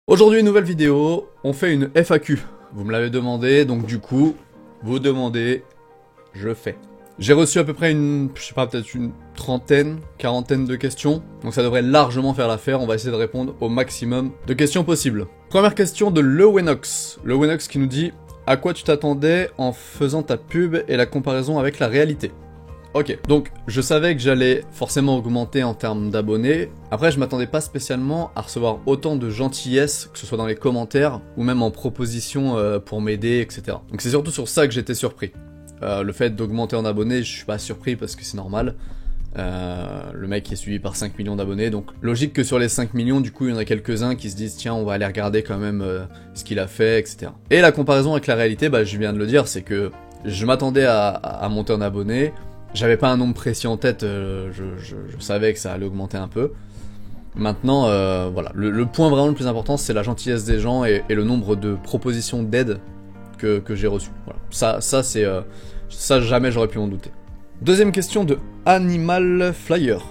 Aujourd'hui, nouvelle vidéo, on fait une FAQ. Vous me l'avez demandé, donc du coup, vous demandez, je fais. J'ai reçu à peu près je sais pas, peut-être une trentaine, quarantaine de questions, donc ça devrait largement faire l'affaire, on va essayer de répondre au maximum de questions possibles. Première question de Lewenox. Lewenox qui nous dit, à quoi tu t'attendais en faisant ta pub et la comparaison avec la réalité? Ok, donc je savais que j'allais forcément augmenter en termes d'abonnés. Après, je m'attendais pas spécialement à recevoir autant de gentillesse, que ce soit dans les commentaires ou même en proposition pour m'aider, etc. Donc c'est surtout sur ça que j'étais surpris. Le fait d'augmenter en abonnés, je suis pas surpris parce que c'est normal. Le mec est suivi par 5 millions d'abonnés, donc logique que sur les 5 millions, du coup, il y en a quelques-uns qui se disent tiens, on va aller regarder quand même ce qu'il a fait, etc. Et la comparaison avec la réalité, bah je viens de le dire, c'est que je m'attendais à monter en abonnés. J'avais pas un nombre précis en tête, je savais que ça allait augmenter un peu. Maintenant, voilà, le point vraiment le plus important, c'est la gentillesse des gens et le nombre de propositions d'aide que j'ai reçues. Voilà. Ça jamais j'aurais pu m'en douter. Deuxième question de Animal Flyer.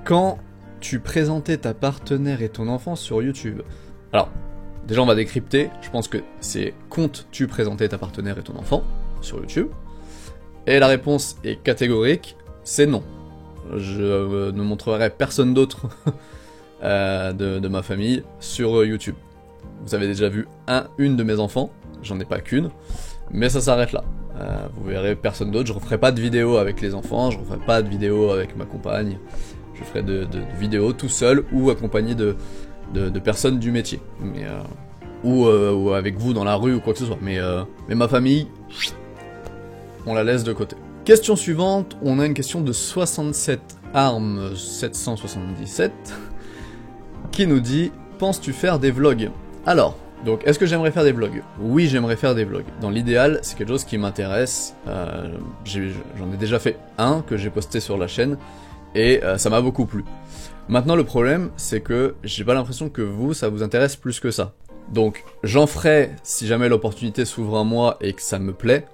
Quand tu présentais ta partenaire et ton enfant sur YouTube? Alors, déjà on va décrypter, je pense que c'est comptes-tu présenter ta partenaire et ton enfant sur YouTube? Et la réponse est catégorique, c'est non. Je ne montrerai personne d'autre de ma famille sur YouTube. Vous avez déjà vu une de mes enfants, j'en ai pas qu'une, mais ça s'arrête là. Vous verrez personne d'autre, je referai pas de vidéo avec les enfants, je referai pas de vidéo avec ma compagne, je ferai de vidéos tout seul ou accompagné de personnes du métier. Mais, ou avec vous dans la rue ou quoi que ce soit. Mais ma famille, on la laisse de côté. Question suivante, on a une question de 67 armes 777 qui nous dit, penses-tu faire des vlogs? Alors, donc est-ce que j'aimerais faire des vlogs? Oui, j'aimerais faire des vlogs. Dans l'idéal, c'est quelque chose qui m'intéresse. J'en ai déjà fait un que j'ai posté sur la chaîne et ça m'a beaucoup plu. Maintenant, le problème, c'est que j'ai pas l'impression que vous, ça vous intéresse plus que ça. Donc, j'en ferai si jamais l'opportunité s'ouvre à moi et que ça me plaît.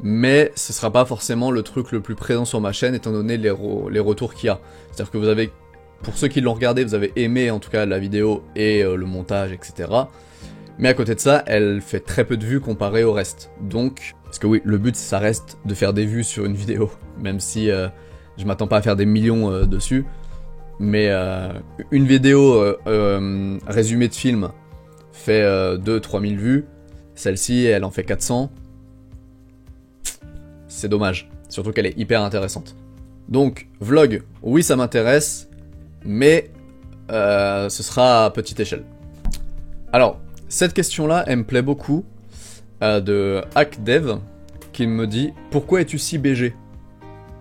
Mais ce sera pas forcément le truc le plus présent sur ma chaîne étant donné les retours qu'il y a. C'est-à-dire que vous avez, pour ceux qui l'ont regardé, vous avez aimé en tout cas la vidéo et le montage, etc. Mais à côté de ça, elle fait très peu de vues comparé au reste. Donc, parce que oui, le but ça reste de faire des vues sur une vidéo, même si je m'attends pas à faire des millions dessus. Mais une vidéo résumée de film fait 2-3 000 vues, celle-ci elle en fait 400. C'est dommage, surtout qu'elle est hyper intéressante. Donc, vlog, oui ça m'intéresse, mais ce sera à petite échelle. Alors, cette question-là, elle me plaît beaucoup, de HackDev, qui me dit « Pourquoi es-tu si BG ?»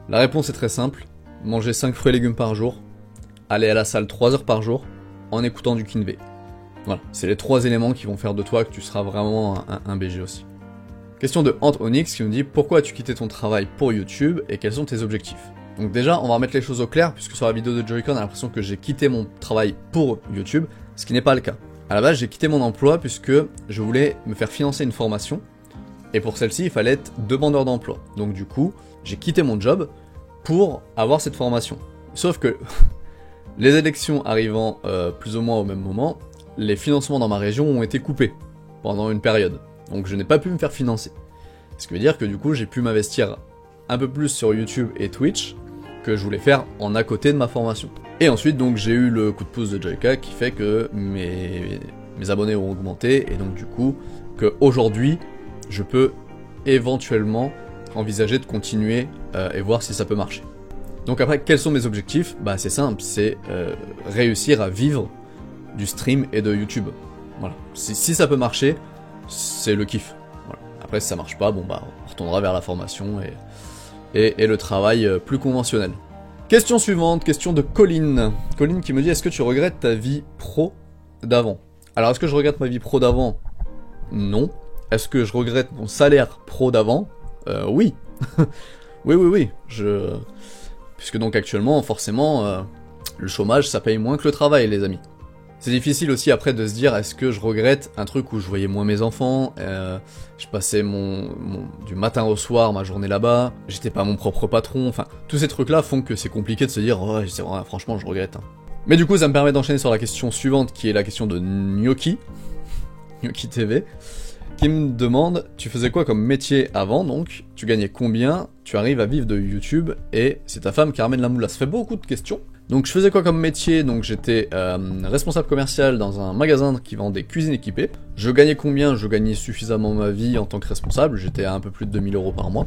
La réponse est très simple, manger 5 fruits et légumes par jour, aller à la salle 3 heures par jour, en écoutant du Kinvé. Voilà, c'est les 3 éléments qui vont faire de toi que tu seras vraiment un BG aussi. Question de Ant Onyx qui nous dit « Pourquoi as-tu quitté ton travail pour YouTube et quels sont tes objectifs ?» Donc déjà, on va remettre les choses au clair, puisque sur la vidéo de Joy-Con, on a l'impression que j'ai quitté mon travail pour YouTube, ce qui n'est pas le cas. À la base, j'ai quitté mon emploi puisque je voulais me faire financer une formation, et pour celle-ci, il fallait être demandeur d'emploi. Donc du coup, j'ai quitté mon job pour avoir cette formation. Sauf que, les élections arrivant plus ou moins au même moment, les financements dans ma région ont été coupés pendant une période. Donc je n'ai pas pu me faire financer. Ce qui veut dire que du coup j'ai pu m'investir un peu plus sur YouTube et Twitch que je voulais faire en à côté de ma formation. Et ensuite donc j'ai eu le coup de pouce de Joyka qui fait que mes abonnés ont augmenté et donc du coup que aujourd'hui je peux éventuellement envisager de continuer et voir si ça peut marcher. Donc après quels sont mes objectifs? Bah c'est simple, c'est réussir à vivre du stream et de YouTube. Voilà. Si ça peut marcher, c'est le kiff. Voilà. Après si ça marche pas, bon bah on retournera vers la formation et le travail plus conventionnel. Question suivante, question de Colline. Colline qui me dit, est-ce que tu regrettes ta vie pro d'avant? Alors est-ce que je regrette ma vie pro d'avant? Non. Est-ce que je regrette mon salaire pro d'avant? Oui. oui. Puisque donc actuellement, forcément, le chômage ça paye moins que le travail les amis. C'est difficile aussi après de se dire est-ce que je regrette un truc où je voyais moins mes enfants, je passais du matin au soir ma journée là-bas, j'étais pas mon propre patron, enfin tous ces trucs là font que c'est compliqué de se dire ouais, franchement je regrette. Mais du coup, ça me permet d'enchaîner sur la question suivante, qui est la question de Gnocchi, Gnocchi TV, qui me demande, tu faisais quoi comme métier avant, donc, tu gagnais combien, tu arrives à vivre de YouTube, et c'est ta femme qui ramène la moula. Ça fait beaucoup de questions. Donc je faisais quoi comme métier? Donc j'étais responsable commercial dans un magasin qui vend des cuisines équipées. Je gagnais combien? Je gagnais suffisamment ma vie en tant que responsable, j'étais à un peu plus de 2000 € par mois.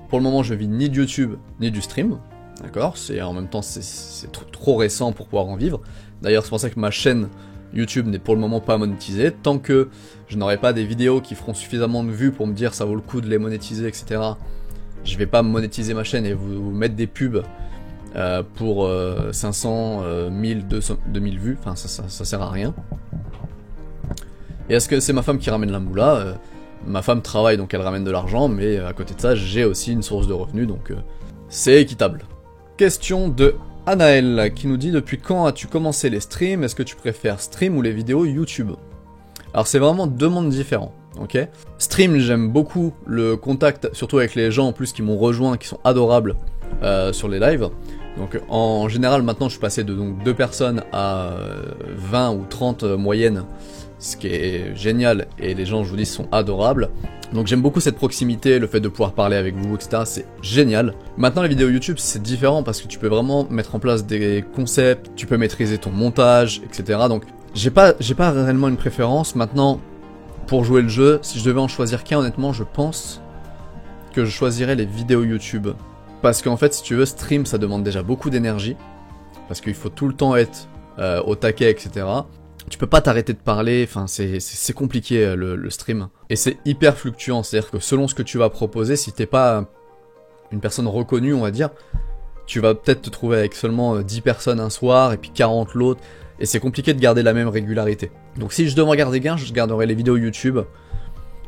Pour le moment, je vis ni de YouTube, ni du stream. D'accord? En même temps, c'est trop récent pour pouvoir en vivre. D'ailleurs, c'est pour ça que ma chaîne YouTube n'est pour le moment pas monétisée. Tant que je n'aurai pas des vidéos qui feront suffisamment de vues pour me dire ça vaut le coup de les monétiser, etc. Je vais pas monétiser ma chaîne et vous mettre des pubs pour 500, 1000, 200, 2000 vues. Enfin, ça sert à rien. Et est-ce que c'est ma femme qui ramène la moula? Ma femme travaille, donc elle ramène de l'argent, mais à côté de ça, j'ai aussi une source de revenus, donc c'est équitable. Question de Anaël, qui nous dit: depuis quand as-tu commencé les streams? Est-ce que tu préfères stream ou les vidéos YouTube? Alors c'est vraiment deux mondes différents, ok? Stream, j'aime beaucoup le contact, surtout avec les gens en plus qui m'ont rejoint, qui sont adorables sur les lives. Donc en général, maintenant je suis passé de donc 2 personnes à 20 ou 30 moyennes, ce qui est génial, et les gens, je vous dis, sont adorables. Donc j'aime beaucoup cette proximité, le fait de pouvoir parler avec vous, etc. C'est génial. Maintenant, les vidéos YouTube, c'est différent parce que tu peux vraiment mettre en place des concepts, tu peux maîtriser ton montage, etc. Donc j'ai pas réellement une préférence. Maintenant, pour jouer le jeu, si je devais en choisir qu'un, honnêtement, je pense que je choisirais les vidéos YouTube. Parce qu'en fait, si tu veux, stream, ça demande déjà beaucoup d'énergie. Parce qu'il faut tout le temps être au taquet, etc. Tu peux pas t'arrêter de parler, enfin c'est compliqué le stream. Et c'est hyper fluctuant, c'est-à-dire que selon ce que tu vas proposer, si t'es pas une personne reconnue, on va dire, tu vas peut-être te trouver avec seulement 10 personnes un soir, et puis 40 l'autre, et c'est compliqué de garder la même régularité. Donc si je devais regarder qu'un, je garderais les vidéos YouTube,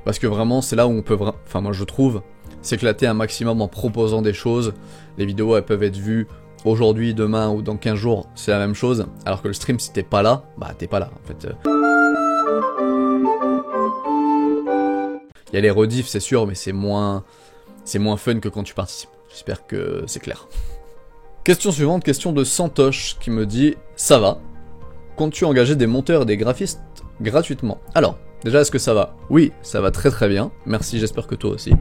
parce que vraiment c'est là où on peut, enfin moi je trouve, s'éclater un maximum en proposant des choses. Les vidéos elles peuvent être vues aujourd'hui, demain ou dans 15 jours, c'est la même chose, alors que le stream, si t'es pas là, bah t'es pas là, en fait. Il y a les rediffs, c'est sûr, mais c'est moins fun que quand tu participes. J'espère que c'est clair. Question suivante, question de Santoche, qui me dit: ça va? Comptes-tu engager des monteurs et des graphistes gratuitement? Alors, déjà, est-ce que ça va? Oui, ça va très très bien, merci, j'espère que toi aussi.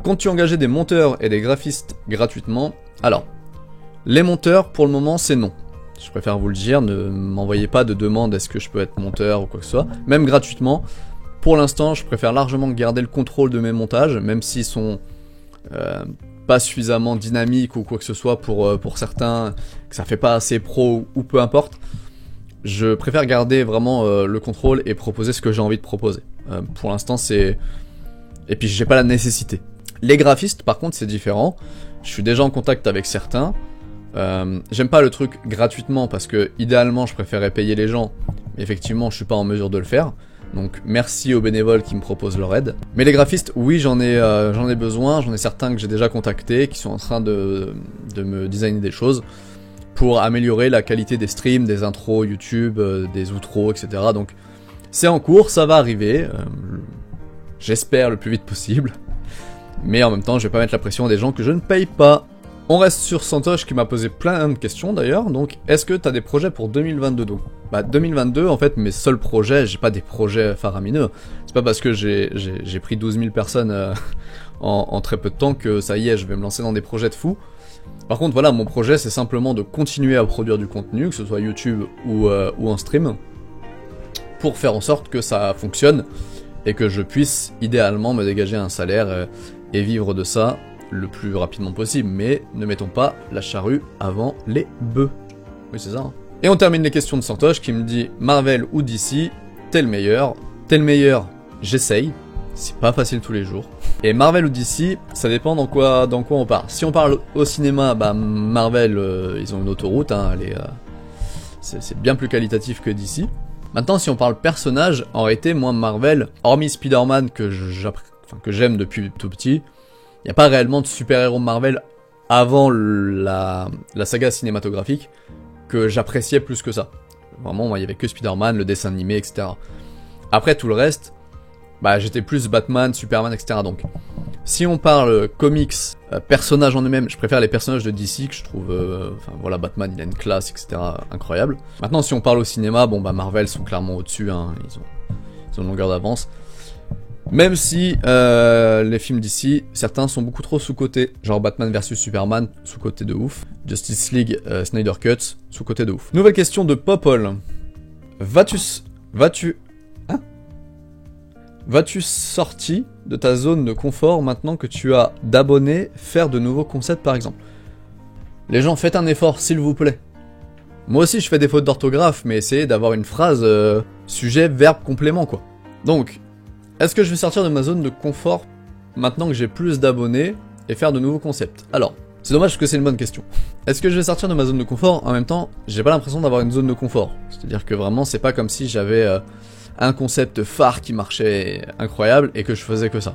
Comptes-tu engager des monteurs et des graphistes gratuitement? Alors, les monteurs, pour le moment, c'est non. Je préfère vous le dire, ne m'envoyez pas de demande est-ce que je peux être monteur ou quoi que ce soit. Même gratuitement, pour l'instant, je préfère largement garder le contrôle de mes montages, même s'ils sont pas suffisamment dynamiques ou quoi que ce soit pour certains, que ça fait pas assez pro ou peu importe. Je préfère garder vraiment le contrôle et proposer ce que j'ai envie de proposer. Pour l'instant, c'est... Et puis, j'ai pas la nécessité. Les graphistes, par contre, c'est différent. Je suis déjà en contact avec certains. J'aime pas le truc gratuitement parce que idéalement je préférerais payer les gens, mais effectivement je suis pas en mesure de le faire, donc merci aux bénévoles qui me proposent leur aide. Mais les graphistes, oui, j'en ai besoin, j'en ai certains que j'ai déjà contactés qui sont en train de me designer des choses pour améliorer la qualité des streams, des intros YouTube, des outros, etc. Donc c'est en cours, ça va arriver, j'espère le plus vite possible, mais en même temps je vais pas mettre la pression à des gens que je ne paye pas. On reste sur Santoche qui m'a posé plein de questions d'ailleurs, donc est-ce que t'as des projets pour 2022? Donc, 2022, en fait, mes seuls projets, j'ai pas des projets faramineux. C'est pas parce que j'ai pris 12 000 personnes en très peu de temps que ça y est, je vais me lancer dans des projets de fou. Par contre, voilà, mon projet c'est simplement de continuer à produire du contenu, que ce soit YouTube ou en stream, pour faire en sorte que ça fonctionne et que je puisse idéalement me dégager un salaire et vivre de ça le plus rapidement possible, mais ne mettons pas la charrue avant les bœufs. Oui, c'est ça. Hein. Et on termine les questions de Santoche qui me dit: Marvel ou DC, t'es le meilleur? T'es le meilleur, j'essaye. C'est pas facile tous les jours. Et Marvel ou DC, ça dépend dans quoi on parle. Si on parle au cinéma, bah Marvel, ils ont une autoroute, hein, c'est bien plus qualitatif que DC. Maintenant, si on parle personnage, en réalité, moi Marvel, hormis Spider-Man que j'aime depuis tout petit, il n'y a pas réellement de super-héros Marvel avant la saga cinématographique que j'appréciais plus que ça. Vraiment, moi, il n'y avait que Spider-Man, le dessin animé, etc. Après, tout le reste, bah, j'étais plus Batman, Superman, etc. Donc, Si on parle comics, personnages en eux-mêmes, je préfère les personnages de DC que je trouve, enfin voilà, Batman il a une classe, etc. incroyable. Maintenant si on parle au cinéma, bon bah Marvel sont clairement au-dessus, hein, ils ont une longueur d'avance. Même si les films d'ici, certains sont beaucoup trop sous-cotés, genre Batman vs Superman, sous-coté de ouf, Justice League, Snyder Cut, sous-coté de ouf. Nouvelle question de Popol. Vas-tu sorti de ta zone de confort maintenant que tu as d'abonnés faire de nouveaux concepts par exemple? Les gens, faites un effort s'il vous plaît. Moi aussi je fais des fautes d'orthographe, mais essayez d'avoir une phrase sujet, verbe, complément quoi. Donc, est-ce que je vais sortir de ma zone de confort maintenant que j'ai plus d'abonnés et faire de nouveaux concepts? Alors, c'est dommage parce que c'est une bonne question. Est-ce que je vais sortir de ma zone de confort? En même temps, j'ai pas l'impression d'avoir une zone de confort. C'est-à-dire que vraiment, c'est pas comme si j'avais un concept phare qui marchait incroyable et que je faisais que ça.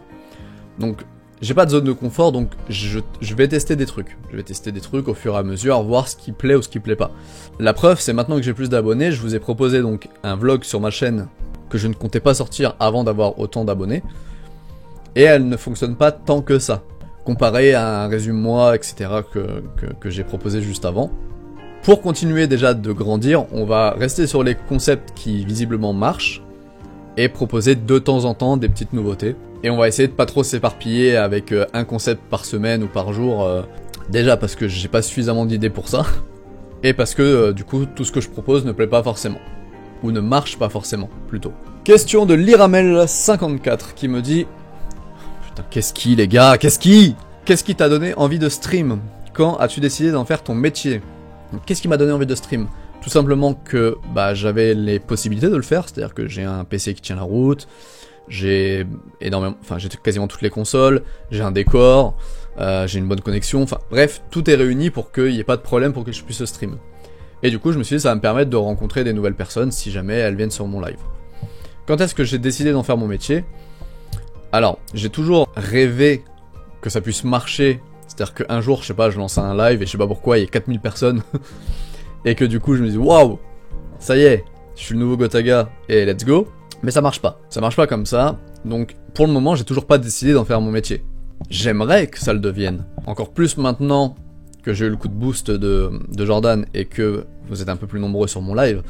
Donc, j'ai pas de zone de confort, donc je vais tester des trucs. Je vais tester des trucs au fur et à mesure, voir ce qui plaît ou ce qui plaît pas. La preuve, c'est maintenant que j'ai plus d'abonnés, je vous ai proposé donc un vlog sur ma chaîne que je ne comptais pas sortir avant d'avoir autant d'abonnés, et elle ne fonctionne pas tant que ça, comparé à un résume-moi, etc. que j'ai proposé juste avant. Pour continuer déjà de grandir, on va rester sur les concepts qui visiblement marchent, et proposer de temps en temps des petites nouveautés. Et on va essayer de pas trop s'éparpiller avec un concept par semaine ou par jour, déjà parce que j'ai pas suffisamment d'idées pour ça, et parce que du coup tout ce que je propose ne plaît pas forcément. Ou ne marche pas forcément, plutôt. Question de Liramel54 qui me dit... Putain, qu'est-ce qui, les gars, qu'est-ce qui t'a donné envie de stream? Quand as-tu décidé d'en faire ton métier? Qu'est-ce qui m'a donné envie de stream? Tout simplement que bah, j'avais les possibilités de le faire, c'est-à-dire que j'ai un PC qui tient la route, j'ai quasiment toutes les consoles, j'ai un décor, j'ai une bonne connexion, enfin bref, tout est réuni pour qu'il n'y ait pas de problème pour que je puisse stream. Et du coup, je me suis dit, ça va me permettre de rencontrer des nouvelles personnes si jamais elles viennent sur mon live. Quand est-ce que j'ai décidé d'en faire mon métier? Alors, j'ai toujours rêvé que ça puisse marcher. C'est-à-dire qu'un jour, je sais pas, je lance un live et je sais pas pourquoi, il y a 4000 personnes. Et que du coup, je me dis, waouh, ça y est, je suis le nouveau Gotaga et let's go. Mais ça marche pas. Ça marche pas comme ça. Donc, pour le moment, j'ai toujours pas décidé d'en faire mon métier. J'aimerais que ça le devienne. Encore plus maintenant que j'ai eu le coup de boost de Jordan et que vous êtes un peu plus nombreux sur mon live.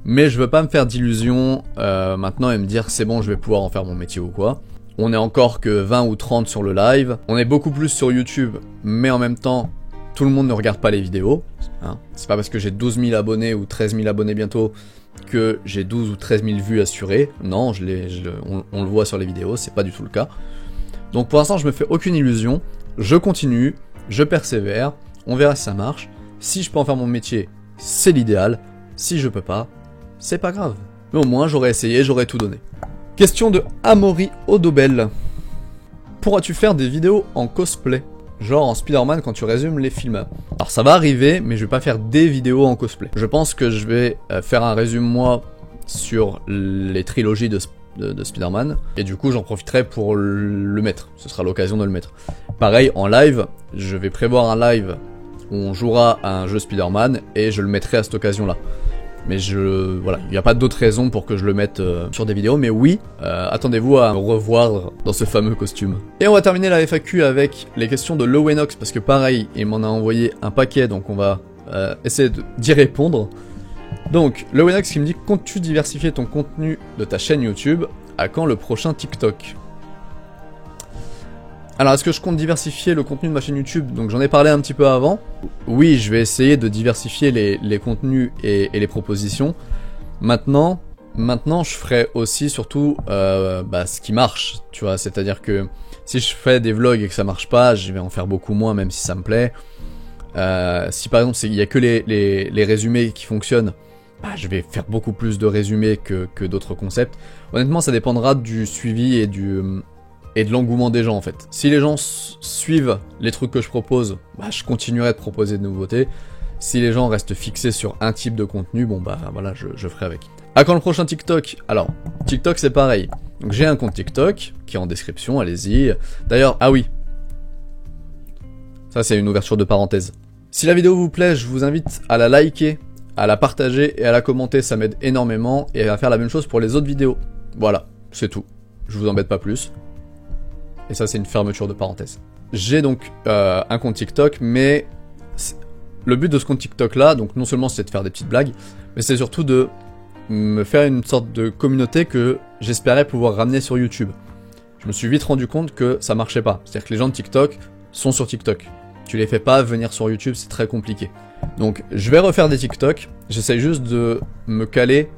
Mais je veux pas me faire d'illusions maintenant et me dire c'est bon, je vais pouvoir en faire mon métier ou quoi. On est encore que 20 ou 30 sur le live. On est beaucoup plus sur YouTube, mais en même temps, tout le monde ne regarde pas les vidéos. Hein. C'est pas parce que j'ai 12 000 abonnés ou 13 000 abonnés bientôt que j'ai 12 ou 13 000 vues assurées. Non, on le voit sur les vidéos, c'est pas du tout le cas. Donc pour l'instant, je me fais aucune illusion. Je continue, je persévère. On verra si ça marche. Si je peux en faire mon métier, c'est l'idéal. Si je peux pas, c'est pas grave. Mais au moins, j'aurais essayé, j'aurais tout donné. Question de Amaury Odobel. Pourras-tu faire des vidéos en cosplay? Genre en Spider-Man quand tu résumes les films. Alors ça va arriver, mais je vais pas faire des vidéos en cosplay. Je pense que je vais faire un résumé moi sur les trilogies de Spider-Man. Et du coup, j'en profiterai pour le mettre. Ce sera l'occasion de le mettre. Pareil, en live, je vais prévoir un live où on jouera à un jeu Spider-Man et je le mettrai à cette occasion-là. Mais voilà, il n'y a pas d'autre raison pour que je le mette sur des vidéos, mais oui, attendez-vous à me revoir dans ce fameux costume. Et on va terminer la FAQ avec les questions de Lowenox, parce que pareil, il m'en a envoyé un paquet, donc on va essayer d'y répondre. Donc, Lowenox qui me dit, comptes-tu diversifier ton contenu de ta chaîne YouTube? À quand le prochain TikTok? Alors, est-ce que je compte diversifier le contenu de ma chaîne YouTube? Donc j'en ai parlé un petit peu avant. Oui, je vais essayer de diversifier les contenus et les propositions. Maintenant, je ferai aussi surtout ce qui marche, tu vois. C'est-à-dire que si je fais des vlogs et que ça marche pas, je vais en faire beaucoup moins, même si ça me plaît. Si par exemple il y a que les résumés qui fonctionnent, je vais faire beaucoup plus de résumés que d'autres concepts. Honnêtement, ça dépendra du suivi et de l'engouement des gens en fait. Si les gens suivent les trucs que je propose, je continuerai de proposer de nouveautés. Si les gens restent fixés sur un type de contenu, voilà, je ferai avec. À quand le prochain TikTok? Alors, TikTok c'est pareil. Donc j'ai un compte TikTok qui est en description, allez-y. D'ailleurs, ah oui. Ça c'est une ouverture de parenthèse. Si la vidéo vous plaît, je vous invite à la liker, à la partager et à la commenter, ça m'aide énormément. Et à faire la même chose pour les autres vidéos. Voilà, c'est tout. Je vous embête pas plus. Et ça, c'est une fermeture de parenthèse. J'ai donc un compte TikTok, mais le but de ce compte TikTok là, donc non seulement c'est de faire des petites blagues, mais c'est surtout de me faire une sorte de communauté que j'espérais pouvoir ramener sur YouTube. Je me suis vite rendu compte que ça marchait pas. C'est-à-dire que les gens de TikTok sont sur TikTok. Tu les fais pas venir sur YouTube, c'est très compliqué. Donc je vais refaire des TikTok, j'essaye juste de me caler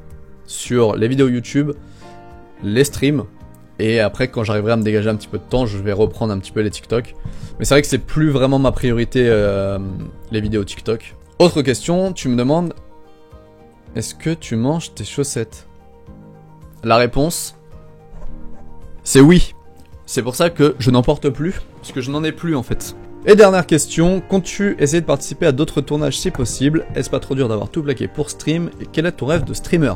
sur les vidéos YouTube, les streams, et après quand j'arriverai à me dégager un petit peu de temps, je vais reprendre un petit peu les TikTok. Mais c'est vrai que c'est plus vraiment ma priorité, les vidéos TikTok. Autre question, tu me demandes, est-ce que tu manges tes chaussettes? La réponse, c'est oui. C'est pour ça que je n'en porte plus, parce que je n'en ai plus en fait. Et dernière question, comptes-tu essayer de participer à d'autres tournages si possible? Est-ce pas trop dur d'avoir tout plaqué pour stream? Et quel est ton rêve de streamer?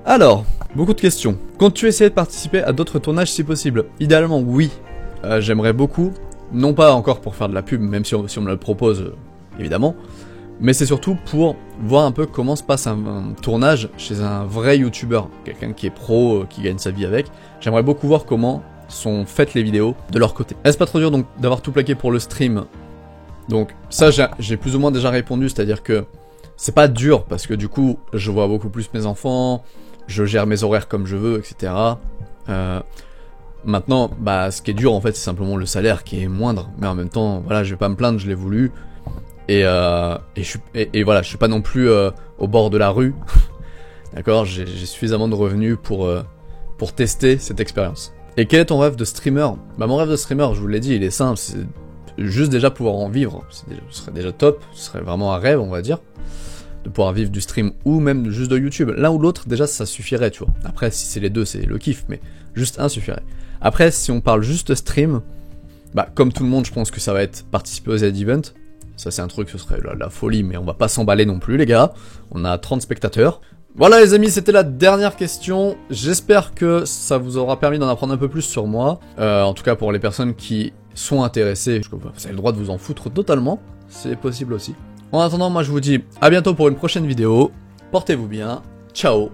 Alors, beaucoup de questions. Comptes-tu essayer de participer à d'autres tournages si possible? Idéalement, oui. J'aimerais beaucoup. Non pas encore pour faire de la pub, même si on me le propose, évidemment. Mais c'est surtout pour voir un peu comment se passe un tournage chez un vrai YouTuber. Quelqu'un qui est pro, qui gagne sa vie avec. J'aimerais beaucoup voir comment sont faites les vidéos de leur côté. Est-ce pas trop dur donc d'avoir tout plaqué pour le stream? Donc ça j'ai plus ou moins déjà répondu, c'est-à-dire que c'est pas dur parce que du coup je vois beaucoup plus mes enfants, je gère mes horaires comme je veux, etc. Maintenant, bah ce qui est dur en fait c'est simplement le salaire qui est moindre, mais en même temps voilà, je vais pas me plaindre, je l'ai voulu et voilà, je suis pas non plus au bord de la rue. D'accord, j'ai suffisamment de revenus pour tester cette expérience. Et quel est ton rêve de streamer? Bah mon rêve de streamer, je vous l'ai dit, il est simple, c'est juste déjà pouvoir en vivre, ce serait déjà top, ce serait vraiment un rêve on va dire, de pouvoir vivre du stream ou même juste de YouTube. L'un ou l'autre déjà ça suffirait tu vois, après si c'est les deux c'est le kiff, mais juste un suffirait. Après si on parle juste stream, bah comme tout le monde je pense que ça va être participer aux Z-Event, ça c'est un truc, ce serait la folie, mais on va pas s'emballer non plus les gars, on a 30 spectateurs. Voilà les amis, c'était la dernière question. J'espère que ça vous aura permis d'en apprendre un peu plus sur moi. En tout cas pour les personnes qui sont intéressées, vous avez le droit de vous en foutre totalement, c'est possible aussi. En attendant, moi je vous dis à bientôt pour une prochaine vidéo. Portez-vous bien, ciao.